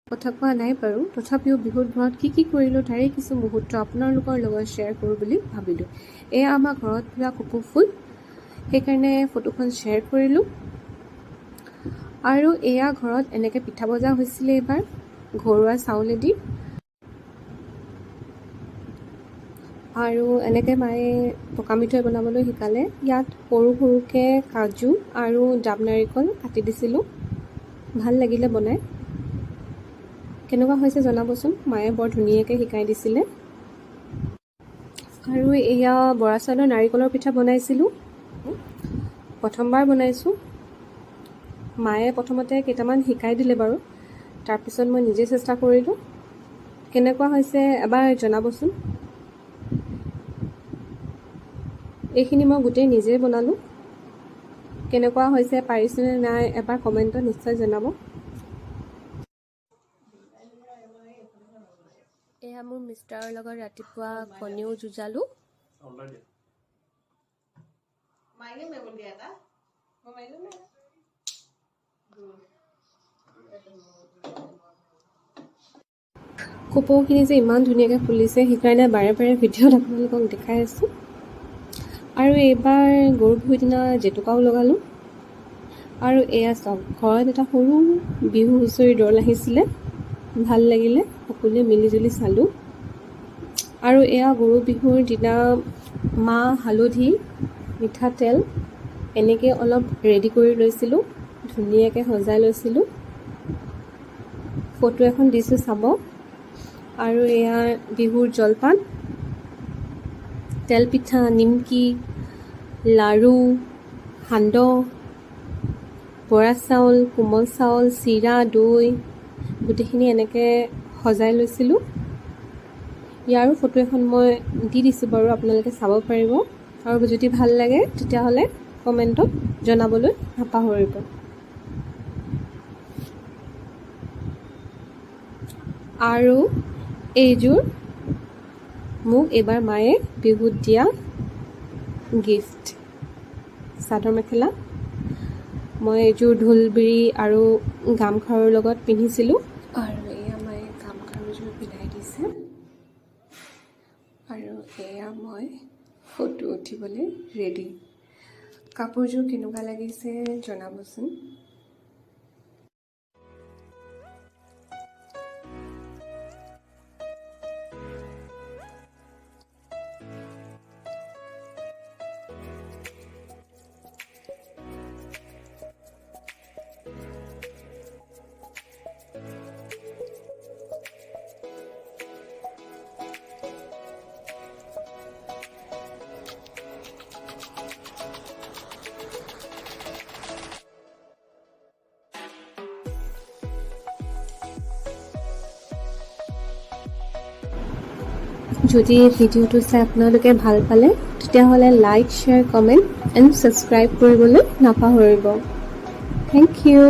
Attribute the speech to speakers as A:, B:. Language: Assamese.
A: কথা কোৱা নাই বাৰু, তথাপিও বিহুত ঘৰত কি কৰিলোঁ তাৰে কিছু মুহূৰ্ত আপোনালোকৰ লগত শ্বেয়াৰ কৰোঁ বুলি ভাবিলোঁ। এয়া আমাৰ ঘৰত ফুলা কপৌ ফুল, সেইকাৰণে ফটোখন শ্বেয়াৰ কৰিলোঁ। আৰু এয়া ঘৰত এনেকৈ পিঠা বজা হৈছিলে এইবাৰ ঘৰুৱা চাউলেদি। আৰু এনেকৈ মায়ে পকা মিঠৈ বনাবলৈ শিকালে। ইয়াত সৰু সৰুকৈ কাজু আৰু ডাব নাৰিকল কাটি দিছিলোঁ। ভাল লাগিলে বনাই। কেনেকুৱা হৈছে জনাবচোন, মায়ে বৰ ধুনীয়াকৈ শিকাই দিছিলে। আৰু এয়া বৰা চাউলৰ নাৰিকলৰ পিঠা বনাইছিলোঁ, প্ৰথমবাৰ বনাইছোঁ। মায়ে প্ৰথমতে কেইটামান শিকাই দিলে বাৰু, তাৰপিছত মই নিজে চেষ্টা কৰিলোঁ। কেনেকুৱা হৈছে এবাৰ জনাবচোন। এইখিনি মই গোটেই নিজেই বনালোঁ। কেনেকুৱা হৈছে, পাৰিছেনে নাই এবাৰ কমেণ্টত নিশ্চয় জনাব। এয়া মোৰ মিষ্টাৰৰ লগত ৰাতিপুৱা কণীও যুঁজালোঁ। কপৌখিনি যে ইমান ধুনীয়াকৈ ফুলিছে, সেইকাৰণে বাৰে বাৰে ভিডিঅ'ত আপোনালোকক দেখাই আছোঁ। আৰু এইবাৰ গৰু বিহুৰ দিনা জেতুকাও লগালোঁ। আৰু এয়া চাওক, ঘৰত এটা সৰু বিহু হুঁচৰি দল আহিছিলে, ভাল লাগিলে, সকলোৱে মিলিজুলি চালোঁ। আৰু এয়া গৰু বিহুৰ দিনা মাহ, হালধি, মিঠাতেল এনেকৈ অলপ ৰেডি কৰি লৈছিলোঁ, ধুনীয়াকৈ সজাই লৈছিলোঁ। ফটো এখন দিছোঁ চাব। আৰু এয়া বিহুৰ জলপান, তেলপিঠা, নিমকি, লাড়ু, সান্দহ, বৰা চাউল, কোমল চাউল, চিৰা, দৈ গোটেইখিনি এনেকৈ সজাই লৈছিলোঁ। ইয়াৰো ফটো এখন মই দি দিছোঁ বাৰু, আপোনালোকে চাব পাৰিব। আৰু যদি ভাল লাগে তেতিয়াহ'লে কমেণ্টত জনাবলৈ নাপাহৰিব। আৰু এইযোৰ মোক এইবাৰ মায়ে বিহুত দিয়া গিফ্ট, চাদৰ মেখেলা। মই এইযোৰ ঢোলবিৰি আৰু গামখাৰুৰ লগত পিন্ধিছিলোঁ। আৰু এয়া মায়ে গামখাৰুযোৰ পিন্ধাই দিছে। আৰু এয়া মই ফটো উঠিবলৈ ৰেডি। কাপোৰযোৰ কেনেকুৱা লাগিছে জনাবচোন। যদি ভিডিঅ'টো চাই আপোনালোকে ভাল পালে তেতিয়াহ'লে like, share, comment and subscribe কৰিবলৈ নাপাহৰিব। Thank U.